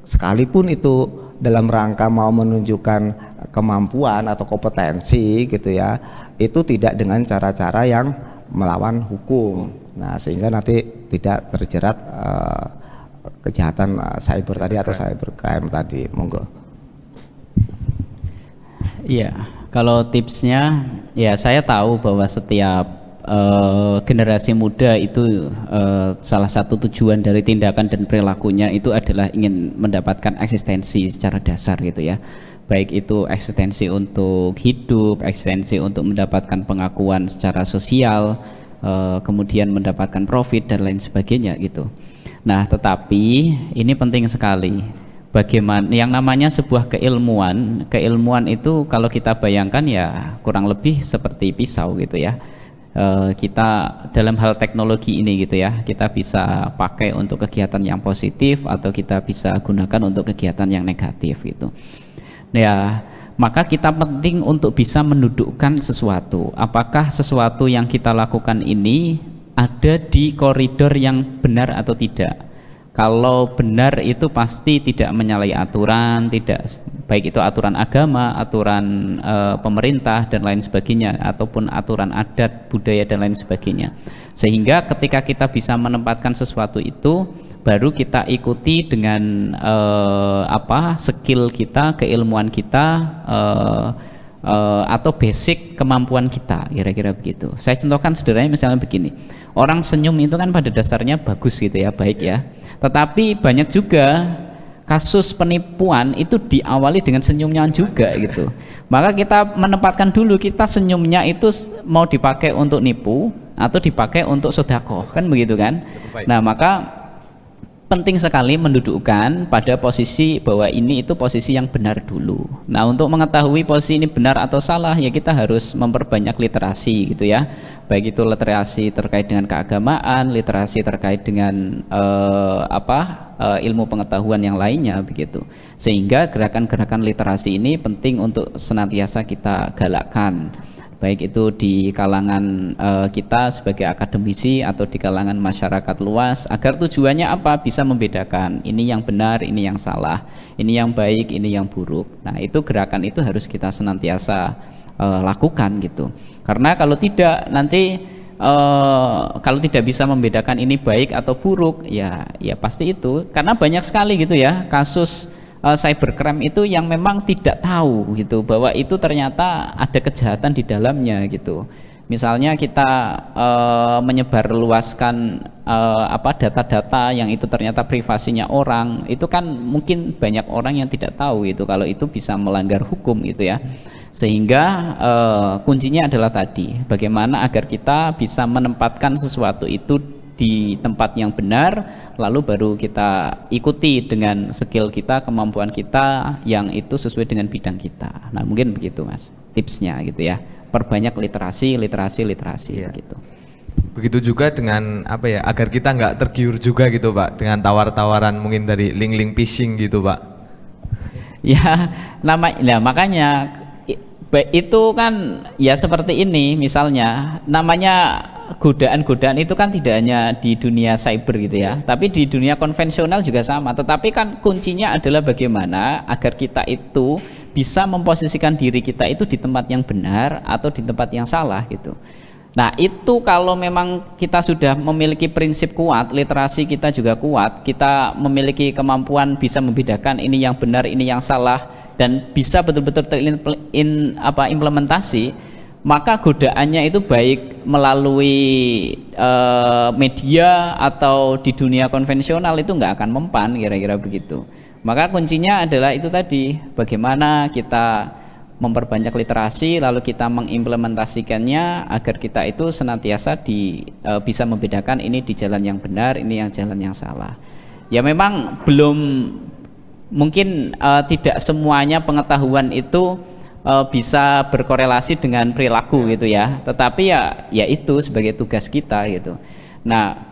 sekalipun itu dalam rangka mau menunjukkan kemampuan atau kompetensi gitu ya, itu tidak dengan cara-cara yang melawan hukum. Nah, sehingga nanti tidak terjerat kejahatan cyber tadi atau cybercrime tadi. Monggo. Iya, kalau tipsnya ya saya tahu bahwa setiap generasi muda itu salah satu tujuan dari tindakan dan perilakunya itu adalah ingin mendapatkan eksistensi secara dasar gitu ya, baik itu eksistensi untuk hidup, eksistensi untuk mendapatkan pengakuan secara sosial, kemudian mendapatkan profit dan lain sebagainya gitu. Nah, tetapi ini penting sekali bagaimana yang namanya sebuah keilmuan itu kalau kita bayangkan ya kurang lebih seperti pisau gitu ya. Kita dalam hal teknologi ini gitu ya, kita bisa pakai untuk kegiatan yang positif atau kita bisa gunakan untuk kegiatan yang negatif gitu ya. Maka kita penting untuk bisa mendudukkan sesuatu, apakah sesuatu yang kita lakukan ini ada di koridor yang benar atau tidak. Kalau benar itu pasti tidak menyalahi aturan, tidak baik itu aturan agama, aturan pemerintah dan lain sebagainya, ataupun aturan adat, budaya dan lain sebagainya. Sehingga ketika kita bisa menempatkan sesuatu itu, baru kita ikuti dengan skill kita, keilmuan kita, atau basic kemampuan kita, kira-kira begitu. Saya contohkan sederhananya misalnya begini, orang senyum itu kan pada dasarnya bagus gitu ya, baik ya. Tetapi banyak juga kasus penipuan itu diawali dengan senyumnya juga gitu. Maka kita menempatkan dulu kita senyumnya itu mau dipakai untuk nipu atau dipakai untuk sedekah, kan begitu kan. Nah, maka penting sekali mendudukkan pada posisi bahwa ini itu posisi yang benar dulu. Nah, untuk mengetahui posisi ini benar atau salah ya kita harus memperbanyak literasi gitu ya, baik itu literasi terkait dengan keagamaan, literasi terkait dengan ilmu pengetahuan yang lainnya begitu. Sehingga gerakan-gerakan literasi ini penting untuk senantiasa kita galakkan, baik itu di kalangan kita sebagai akademisi atau di kalangan masyarakat luas, agar tujuannya apa? Bisa membedakan ini yang benar, ini yang salah, ini yang baik, ini yang buruk. Nah, itu gerakan itu harus kita senantiasa lakukan gitu. Karena kalau tidak nanti kalau tidak bisa membedakan ini baik atau buruk ya pasti itu, karena banyak sekali gitu ya kasus cybercrime itu yang memang tidak tahu gitu bahwa itu ternyata ada kejahatan di dalamnya gitu. Misalnya kita menyebarluaskan data-data yang itu ternyata privasinya orang, itu kan mungkin banyak orang yang tidak tahu itu kalau itu bisa melanggar hukum gitu ya. Sehingga kuncinya adalah tadi bagaimana agar kita bisa menempatkan sesuatu itu di tempat yang benar, lalu baru kita ikuti dengan skill kita, kemampuan kita yang itu sesuai dengan bidang kita. Nah, mungkin begitu Mas tipsnya gitu ya, perbanyak literasi ya. Gitu. Begitu juga dengan agar kita nggak tergiur juga gitu Pak dengan tawar-tawaran mungkin dari link-link phishing gitu Pak. Ya, makanya itu kan ya seperti ini misalnya, namanya godaan-godaan itu kan tidak hanya di dunia cyber gitu ya, tapi di dunia konvensional juga sama. Tetapi kan kuncinya adalah bagaimana agar kita itu bisa memposisikan diri kita itu di tempat yang benar atau di tempat yang salah gitu. Nah, itu kalau memang kita sudah memiliki prinsip kuat, literasi kita juga kuat, kita memiliki kemampuan bisa membedakan ini yang benar, ini yang salah, dan bisa betul-betul implementasi, maka godaannya itu baik melalui media atau di dunia konvensional itu nggak akan mempan, kira-kira begitu. Maka kuncinya adalah itu tadi, bagaimana kita memperbanyak literasi lalu kita mengimplementasikannya agar kita itu senantiasa bisa membedakan ini di jalan yang benar, ini yang jalan yang salah. Ya memang belum mungkin tidak semuanya pengetahuan itu bisa berkorelasi dengan perilaku gitu ya, tetapi ya itu sebagai tugas kita gitu. Nah,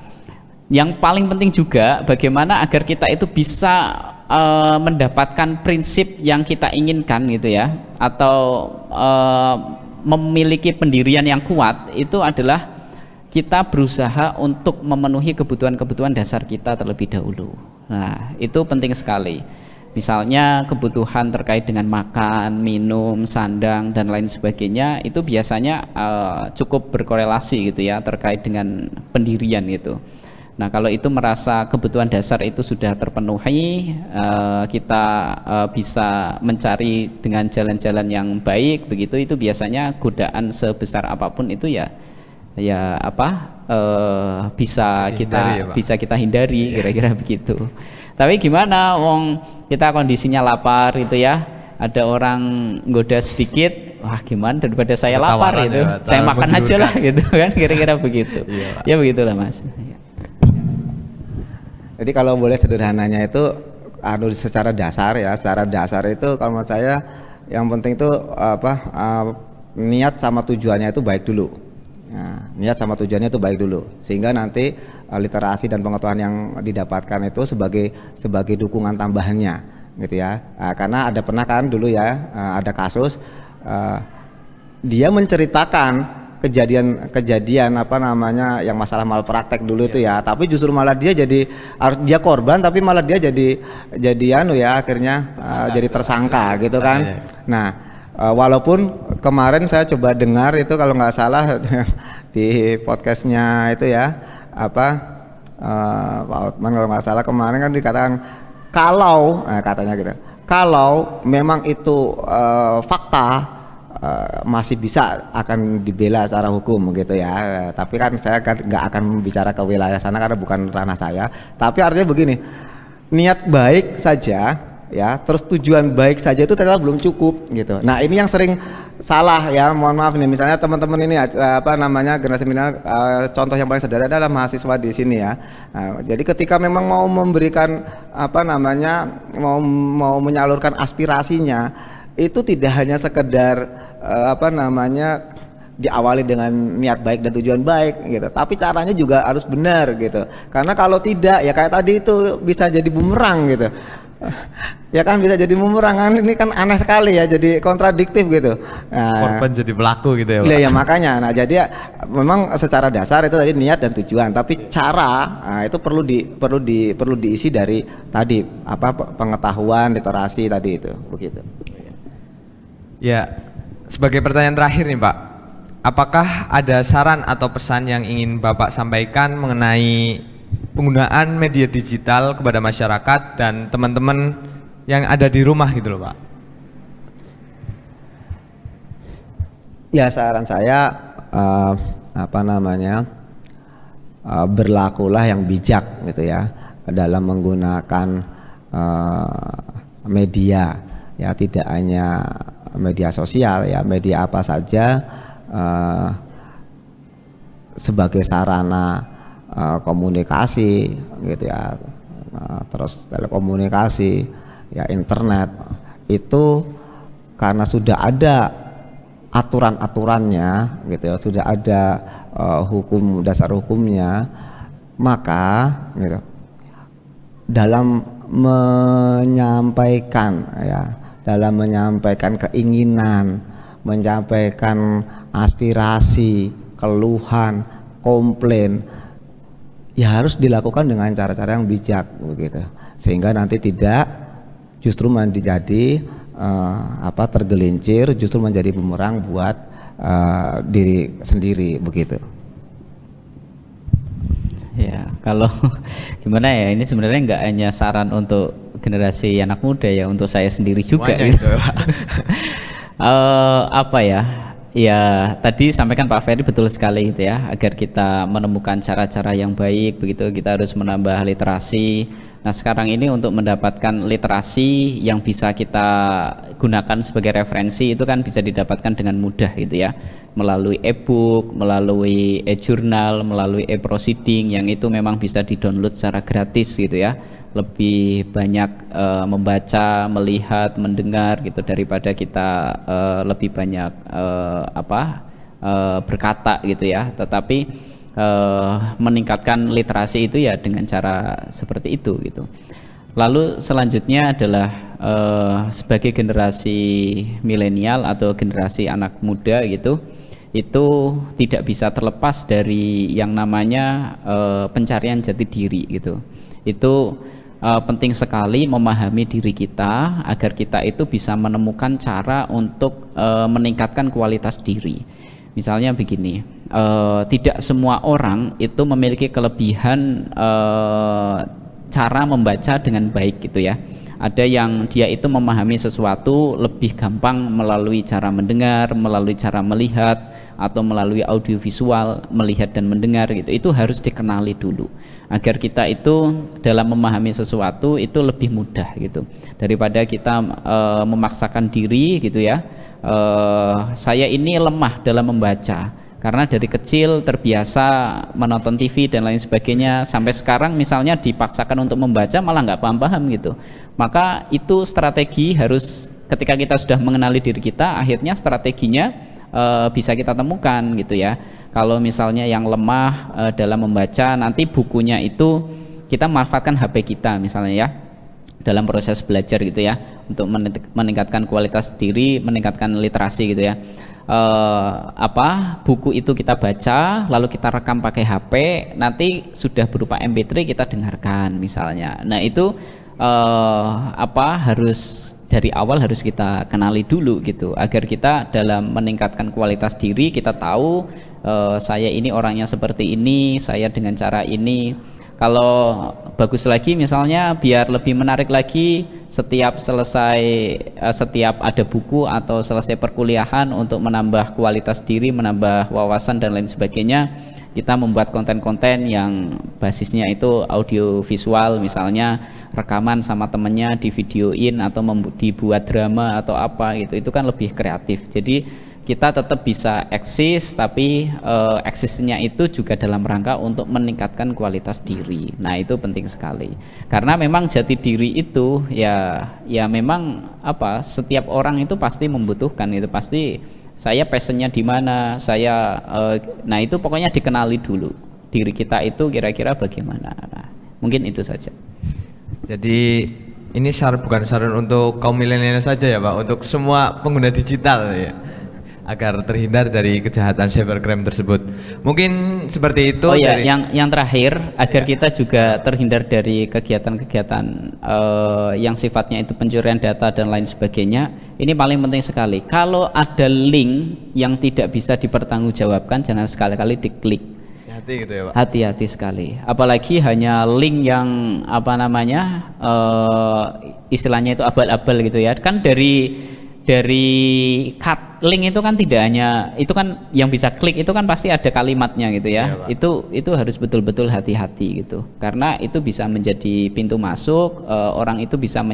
yang paling penting juga bagaimana agar kita itu bisa mendapatkan prinsip yang kita inginkan gitu ya, atau memiliki pendirian yang kuat, itu adalah kita berusaha untuk memenuhi kebutuhan-kebutuhan dasar kita terlebih dahulu. Nah, itu penting sekali. Misalnya kebutuhan terkait dengan makan, minum, sandang dan lain sebagainya itu biasanya cukup berkorelasi gitu ya terkait dengan pendirian gitu. Nah, kalau itu merasa kebutuhan dasar itu sudah terpenuhi, kita bisa mencari dengan jalan-jalan yang baik begitu, itu biasanya godaan sebesar apapun itu bisa kita hindari kira-kira begitu. Tapi gimana wong kita kondisinya lapar itu ya, ada orang goda sedikit, wah gimana daripada saya lapar itu ya, saya makan aja lah gitu kan, kira-kira begitu. Ya begitulah Mas. Jadi kalau boleh sederhananya itu secara dasar itu kalau menurut saya yang penting itu niat sama tujuannya itu baik dulu. Nah, niat sama tujuannya itu baik dulu, sehingga nanti literasi dan pengetahuan yang didapatkan itu sebagai dukungan tambahannya gitu ya. Karena pernah kan dulu ya, ada kasus dia menceritakan kejadian yang masalah malpraktek dulu itu ya, tapi justru malah dia korban, tapi malah dia jadi akhirnya jadi tersangka gitu kan. Nah, walaupun kemarin saya coba dengar itu kalau nggak salah di podcastnya itu ya Pak Otman kalau nggak salah kemarin kan dikatakan katanya gitu, kalau memang itu fakta masih bisa akan dibela secara hukum gitu ya. Tapi kan saya nggak akan bicara ke wilayah sana karena bukan ranah saya. Tapi artinya begini, niat baik saja ya, terus tujuan baik saja itu ternyata belum cukup gitu. Nah, ini yang sering salah ya, mohon maaf nih. Misalnya teman-teman ini generasi milenial, contoh yang paling sederhana adalah mahasiswa di sini ya. Nah, jadi ketika memang mau memberikan mau menyalurkan aspirasinya, itu tidak hanya sekedar diawali dengan niat baik dan tujuan baik gitu, tapi caranya juga harus benar gitu. Karena kalau tidak ya kayak tadi itu bisa jadi bumerang gitu. Ya kan, bisa jadi bumerang kan, ini kan aneh sekali ya, jadi kontradiktif gitu. Korban jadi pelaku gitu ya Pak. Ya makanya. Nah, jadi memang secara dasar itu tadi niat dan tujuan, tapi cara itu perlu diisi dari tadi pengetahuan, literasi tadi itu begitu. Ya, sebagai pertanyaan terakhir nih Pak, apakah ada saran atau pesan yang ingin Bapak sampaikan mengenai penggunaan media digital kepada masyarakat dan teman-teman yang ada di rumah gitu loh Pak? Ya, saran saya berlakulah yang bijak gitu ya dalam menggunakan media ya, tidak hanya media sosial ya, media apa saja sebagai sarana komunikasi gitu ya, terus telekomunikasi ya, internet itu karena sudah ada aturan-aturannya gitu ya, sudah ada dasar hukumnya, maka gitu, dalam menyampaikan keinginan, menyampaikan aspirasi, keluhan, komplain, ya harus dilakukan dengan cara-cara yang bijak begitu, sehingga nanti tidak justru menjadi tergelincir, justru menjadi bumerang buat diri sendiri begitu. Ya, kalau gimana ya, ini sebenarnya nggak hanya saran untuk generasi anak muda ya, untuk saya sendiri juga gitu. Ya, tadi sampaikan Pak Ferry betul sekali gitu ya, agar kita menemukan cara-cara yang baik begitu, kita harus menambah literasi. Nah, sekarang ini untuk mendapatkan literasi yang bisa kita gunakan sebagai referensi itu kan bisa didapatkan dengan mudah gitu ya, melalui e-book, melalui e-journal, melalui e-proceeding yang itu memang bisa di-download secara gratis gitu ya. Lebih banyak membaca, melihat, mendengar gitu daripada kita lebih banyak berkata gitu ya. Tetapi meningkatkan literasi itu ya dengan cara seperti itu gitu. Lalu selanjutnya adalah sebagai generasi milenial atau generasi anak muda gitu, itu tidak bisa terlepas dari yang namanya pencarian jati diri gitu. Itu penting sekali memahami diri kita agar kita itu bisa menemukan cara untuk meningkatkan kualitas diri. Misalnya begini, tidak semua orang itu memiliki kelebihan cara membaca dengan baik gitu ya. Ada yang dia itu memahami sesuatu lebih gampang melalui cara mendengar, melalui cara melihat, atau melalui audiovisual, melihat dan mendengar gitu. Itu harus dikenali dulu agar kita itu dalam memahami sesuatu itu lebih mudah gitu, daripada kita memaksakan diri gitu ya. Saya ini lemah dalam membaca karena dari kecil terbiasa menonton TV dan lain sebagainya, sampai sekarang misalnya dipaksakan untuk membaca malah nggak paham-paham gitu. Maka itu strategi harus, ketika kita sudah mengenali diri kita, akhirnya strateginya bisa kita temukan gitu ya. Kalau misalnya yang lemah dalam membaca, nanti bukunya itu kita manfaatkan HP kita misalnya ya, dalam proses belajar gitu ya, untuk meningkatkan kualitas diri, meningkatkan literasi gitu ya. Buku itu kita baca, lalu kita rekam pakai HP, nanti sudah berupa MP3 kita dengarkan misalnya. Nah itu harus dari awal harus kita kenali dulu gitu, agar kita dalam meningkatkan kualitas diri kita tahu saya ini orangnya seperti ini, saya dengan cara ini. Kalau bagus lagi misalnya, biar lebih menarik lagi, setiap ada buku atau selesai perkuliahan, untuk menambah kualitas diri, menambah wawasan dan lain sebagainya, kita membuat konten-konten yang basisnya itu audio visual, misalnya rekaman sama temennya, di videoin atau dibuat drama atau apa gitu. Itu kan lebih kreatif. Jadi kita tetap bisa eksis, tapi eksisnya itu juga dalam rangka untuk meningkatkan kualitas diri. Nah itu penting sekali, karena memang jati diri itu ya memang setiap orang itu pasti membutuhkan itu, pasti saya passionnya di mana, nah itu pokoknya dikenali dulu diri kita itu kira-kira bagaimana. Nah, mungkin itu saja. Jadi ini bukan saran untuk kaum milenial saja ya Pak, untuk semua pengguna digital ya, agar terhindar dari kejahatan cybercrime tersebut. Mungkin seperti itu. Oh ya, yang terakhir, agar kita juga terhindar dari kegiatan-kegiatan yang sifatnya itu pencurian data dan lain sebagainya. Ini paling penting sekali. Kalau ada link yang tidak bisa dipertanggungjawabkan, jangan sekali-kali diklik. Hati-hati gitu ya Pak. Hati-hati sekali. Apalagi hanya link yang istilahnya itu abal-abal gitu ya. Kan dari link itu kan tidak hanya itu, kan yang bisa klik itu kan pasti ada kalimatnya gitu ya. Itu harus betul-betul hati-hati gitu, karena itu bisa menjadi pintu masuk, orang itu bisa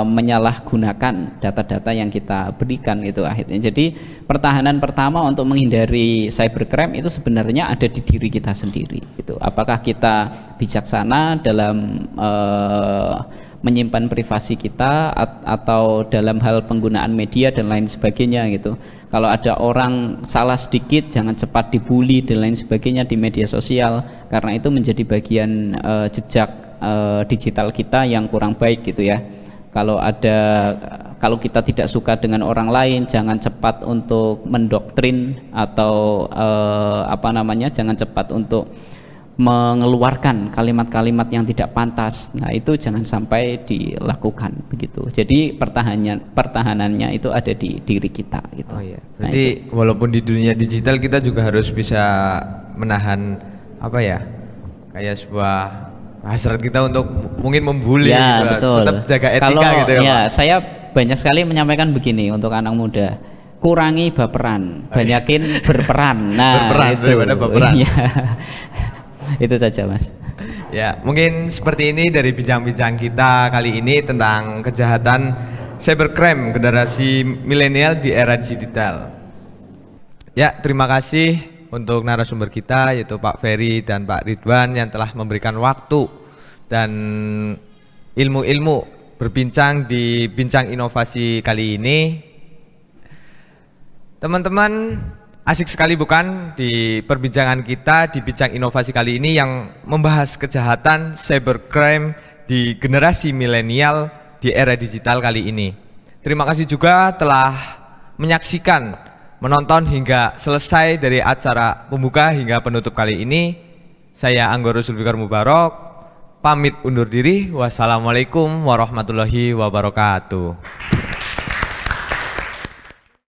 menyalahgunakan data-data yang kita berikan gitu akhirnya. Jadi pertahanan pertama untuk menghindari cybercrime itu sebenarnya ada di diri kita sendiri gitu. Apakah kita bijaksana dalam menyimpan privasi kita, atau dalam hal penggunaan media dan lain sebagainya gitu. Kalau ada orang salah sedikit, jangan cepat dibully dan lain sebagainya di media sosial, karena itu menjadi bagian jejak digital kita yang kurang baik gitu ya. Kalau kita tidak suka dengan orang lain, jangan cepat untuk mendoktrin atau jangan cepat untuk mengeluarkan kalimat-kalimat yang tidak pantas. Nah itu jangan sampai dilakukan begitu. Jadi pertahanannya itu ada di diri kita gitu. Oh iya. Jadi walaupun di dunia digital kita juga harus bisa menahan kayak sebuah hasrat kita untuk mungkin membuli, ya, betul. Tetap jaga etika gitu ya Pak. Saya banyak sekali menyampaikan begini untuk anak muda, kurangi baperan, banyakin berperan. Nah, berperan itu daripada baperan. Iya. Itu saja, Mas. Ya, mungkin seperti ini dari bincang-bincang kita kali ini tentang kejahatan cybercrime generasi milenial di era digital. Ya, terima kasih untuk narasumber kita yaitu Pak Ferry dan Pak Ridwan yang telah memberikan waktu dan ilmu-ilmu berbincang di Bincang Inovasi kali ini. Teman-teman, asik sekali bukan di perbincangan kita di Bincang Inovasi kali ini yang membahas kejahatan cybercrime di generasi milenial di era digital kali ini. Terima kasih juga telah menyaksikan, menonton hingga selesai dari acara pembuka hingga penutup kali ini. Saya Anggoro Zulfikar Mubarok, pamit undur diri. Wassalamualaikum warahmatullahi wabarakatuh.